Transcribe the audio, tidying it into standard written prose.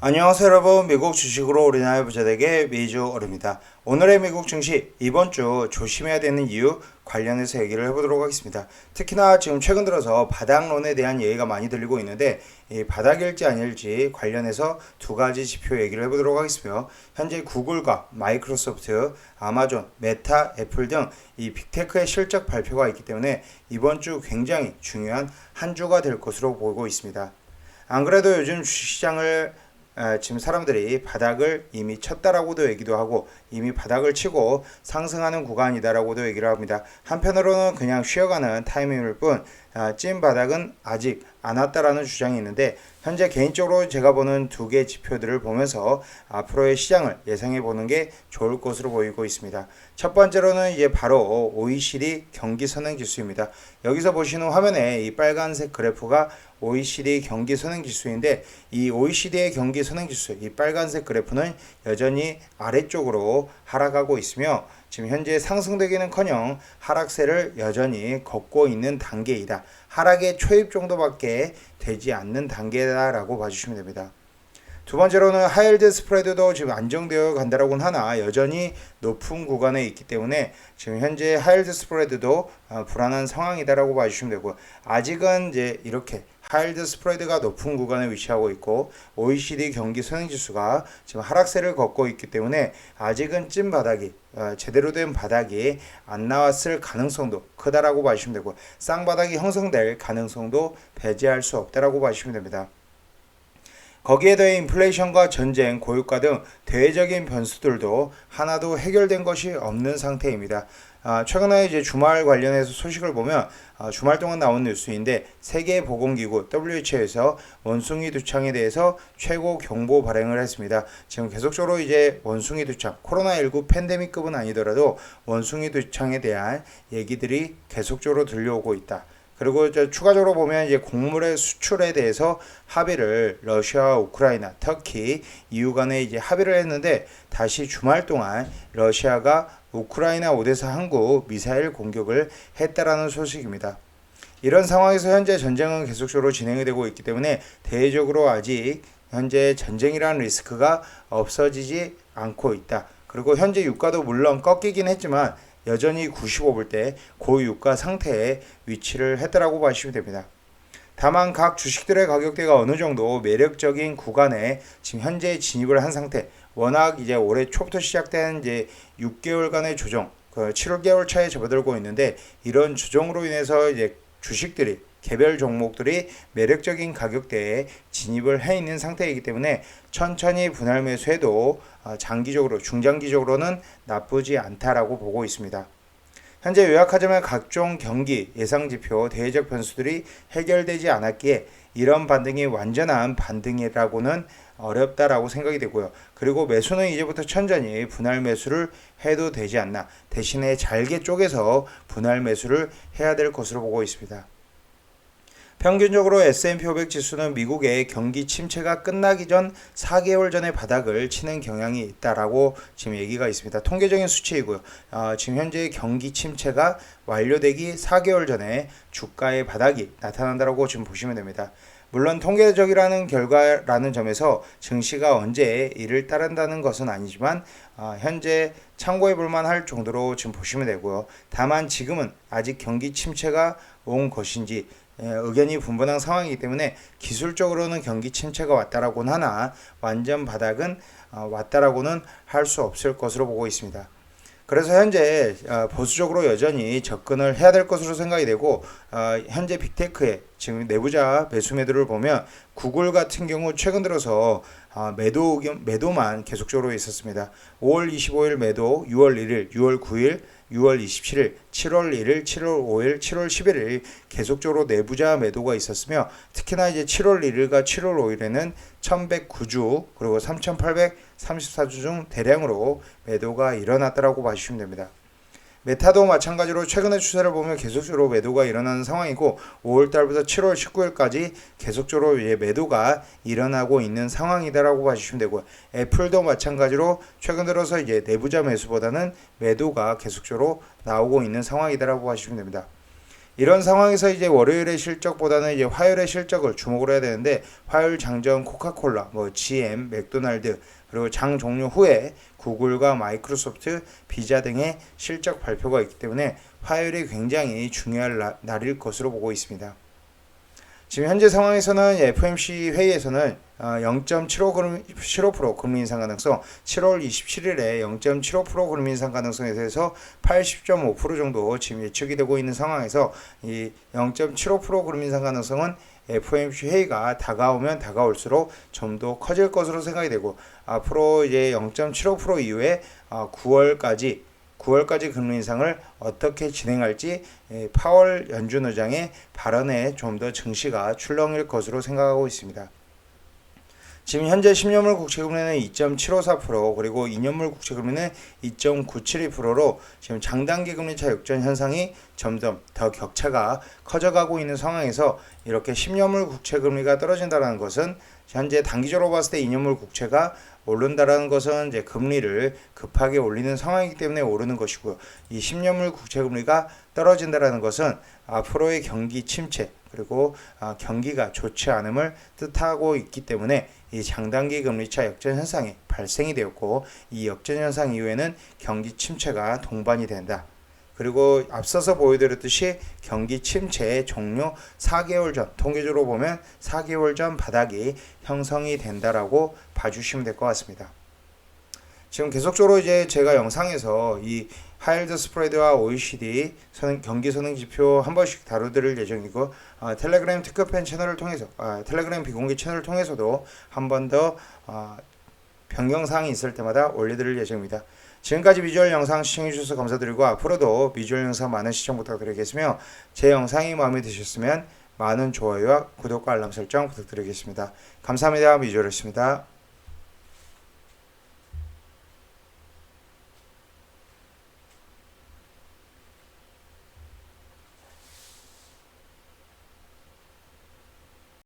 안녕하세요 여러분, 미국 주식으로 우리나라 부자되게 메이저얼입니다. 오늘의 미국 증시 이번 주 조심해야 되는 이유 관련해서 얘기를 해보도록 하겠습니다. 특히나 지금 최근 들어서 바닥론에 대한 얘기가 많이 들리고 있는데 이 바닥일지 아닐지 관련해서 두 가지 지표 얘기를 해보도록 하겠습니다. 현재 구글과 마이크로소프트, 아마존, 메타, 애플 등 이 빅테크의 실적 발표가 있기 때문에 이번 주 굉장히 중요한 한 주가 될 것으로 보고 있습니다. 안 그래도 요즘 주식시장을 지금 사람들이 바닥을 이미 쳤다라고도 얘기도 하고 이미 바닥을 치고 상승하는 구간이다라고도 얘기를 합니다. 한편으로는 그냥 쉬어가는 타이밍일 뿐 찐 바닥은 아직 안 왔다라는 주장이 있는데 현재 개인적으로 제가 보는 두 개 지표들을 보면서 앞으로의 시장을 예상해 보는 게 좋을 것으로 보이고 있습니다. 첫 번째로는 이제 바로 OECD 경기 선행 지수입니다. 여기서 보시는 화면에 이 빨간색 그래프가 OECD 경기 선행 지수인데 이 OECD의 경기 선행 지수 이 빨간색 그래프는 여전히 아래쪽으로 하락하고 있으며 지금 현재 상승되기는커녕 하락세를 여전히 걷고 있는 단계이다. 하락의 초입 정도밖에 되지 않는 단계다라고 봐주시면 됩니다. 두 번째로는 하이힐드 스프레드도 지금 안정되어 간다라고는 하나 여전히 높은 구간에 있기 때문에 지금 현재 하이힐드 스프레드도 불안한 상황이다라고 봐주시면 되고 아직은 이제 이렇게 하이힐드 스프레드가 높은 구간에 위치하고 있고 OECD 경기 선행지수가 지금 하락세를 걷고 있기 때문에 아직은 찐 바닥이 제대로 된 바닥이 안 나왔을 가능성도 크다라고 봐주시면 되고 쌍바닥이 형성될 가능성도 배제할 수 없다라고 봐주시면 됩니다. 거기에 더해 인플레이션과 전쟁, 고유가 등 대외적인 변수들도 하나도 해결된 것이 없는 상태입니다. 최근에 이제 주말 관련해서 소식을 보면 주말 동안 나온 뉴스인데 세계보건기구 WHO에서 원숭이 두창에 대해서 최고 경보 발행을 했습니다. 지금 계속적으로 이제 원숭이 두창, 코로나19 팬데믹급은 아니더라도 원숭이 두창에 대한 얘기들이 계속적으로 들려오고 있다. 그리고 추가적으로 보면 이제 곡물의 수출에 대해서 합의를 러시아와 우크라이나, 터키, EU 간에 이제 합의를 했는데 다시 주말 동안 러시아가 우크라이나 오데사 항구 미사일 공격을 했다라는 소식입니다. 이런 상황에서 현재 전쟁은 계속적으로 진행이 되고 있기 때문에 대외적으로 아직 현재 전쟁이라는 리스크가 없어지지 않고 있다. 그리고 현재 유가도 물론 꺾이긴 했지만 여전히 95불대 고유가 상태에 위치를 했다라고 봐주시면 됩니다. 다만 각 주식들의 가격대가 어느 정도 매력적인 구간에 지금 현재 진입을 한 상태. 워낙 이제 올해 초부터 시작된 이제 6개월간의 조정, 7개월 차에 접어들고 있는데 이런 조정으로 인해서 이제 주식들이 개별 종목들이 매력적인 가격대에 진입을 해 있는 상태이기 때문에 천천히 분할 매수해도 장기적으로 중장기적으로는 나쁘지 않다라고 보고 있습니다. 현재 요약하자면 각종 경기 예상지표 대외적 변수들이 해결되지 않았기에 이런 반등이 완전한 반등이라고는 어렵다라고 생각이 되고요. 그리고 매수는 이제부터 천천히 분할 매수를 해도 되지 않나. 대신에 잘게 쪼개서 분할 매수를 해야 될 것으로 보고 있습니다. 평균적으로 S&P 500 지수는 미국의 경기 침체가 끝나기 전 4개월 전에 바닥을 치는 경향이 있다라고 지금 얘기가 있습니다. 통계적인 수치이고요. 지금 현재 경기 침체가 완료되기 4개월 전에 주가의 바닥이 나타난다라고 지금 보시면 됩니다. 물론 통계적이라는 결과라는 점에서 증시가 언제 이를 따른다는 것은 아니지만 현재 참고해 볼 만할 정도로 지금 보시면 되고요. 다만 지금은 아직 경기 침체가 온 것인지 의견이 분분한 상황이기 때문에 기술적으로는 경기 침체가 왔다라고는 하나 완전 바닥은 왔다라고는 할 수 없을 것으로 보고 있습니다. 그래서 현재 보수적으로 여전히 접근을 해야 될 것으로 생각이 되고 현재 빅테크의 지금 내부자 매수 매도를 보면 구글 같은 경우 최근 들어서 매도만 계속적으로 있었습니다. 5월 25일 매도, 6월 1일, 6월 9일, 6월 27일, 7월 1일, 7월 5일, 7월 11일 계속적으로 내부자 매도가 있었으며 특히나 이제 7월 1일과 7월 5일에는 1109주 그리고 3834주 중 대량으로 매도가 일어났다라고 봐주시면 됩니다. 메타도 마찬가지로 최근의 추세를 보면 계속적으로 매도가 일어나는 상황이고 5월달부터 7월 19일까지 계속적으로 매도가 일어나고 있는 상황이다라고 봐주시면 되고 애플도 마찬가지로 최근 들어서 이제 내부자 매수보다는 매도가 계속적으로 나오고 있는 상황이다라고 봐주시면 됩니다. 이런 상황에서 이제 월요일의 실적보다는 이제 화요일의 실적을 주목을 해야 되는데, 화요일 장전 코카콜라, GM, 맥도날드, 그리고 장 종료 후에 구글과 마이크로소프트, 비자 등의 실적 발표가 있기 때문에 화요일이 굉장히 중요한 날일 것으로 보고 있습니다. 지금 현재 상황에서는 FOMC 회의에서는 0.75% 금리 인상 가능성, 7월 27일에 0.75% 금리 인상 가능성에 대해서 80.5% 정도 지금 예측이 되고 있는 상황에서 이 0.75% 금리 인상 가능성은 FOMC 회의가 다가오면 다가올수록 좀 더 커질 것으로 생각이 되고, 앞으로 이제 0.75% 이후에 9월까지 금리 인상을 어떻게 진행할지 파월 연준 의장의 발언에 좀 더 증시가 출렁일 것으로 생각하고 있습니다. 지금 현재 10년물 국채금리는 2.754%, 그리고 2년물 국채금리는 2.972%로 지금 장단기 금리차 역전 현상이 점점 더 격차가 커져가고 있는 상황에서, 이렇게 10년물 국채금리가 떨어진다는 것은 현재 단기적으로 봤을 때 2년물 국채가 오른다라는 것은 이제 금리를 급하게 올리는 상황이기 때문에 오르는 것이고요. 이 10년물 국채금리가 떨어진다라는 것은 앞으로의 경기 침체, 그리고 경기가 좋지 않음을 뜻하고 있기 때문에 이 장단기 금리차 역전 현상이 발생이 되었고, 이 역전 현상 이후에는 경기 침체가 동반이 된다. 그리고 앞서서 보여드렸듯이 경기 침체의 종료 4개월 전, 통계적으로 보면 4개월 전 바닥이 형성이 된다라고 봐주시면 될 것 같습니다. 지금 계속적으로 이제 제가 영상에서 이 하이힐드 스프레드와 OECD 경기 선행 지표 한 번씩 다루드릴 예정이고, 텔레그램 특급편 채널을 통해서, 텔레그램 비공개 채널을 통해서도 한 번 더 변경사항이 있을 때마다 올려드릴 예정입니다. 지금까지 비주얼 영상 시청해주셔서 감사드리고, 앞으로도 비주얼 영상 많은 시청 부탁드리겠으며, 제 영상이 마음에 드셨으면 많은 좋아요와 구독과 알람 설정 부탁드리겠습니다. 감사합니다. 비주얼이었습니다.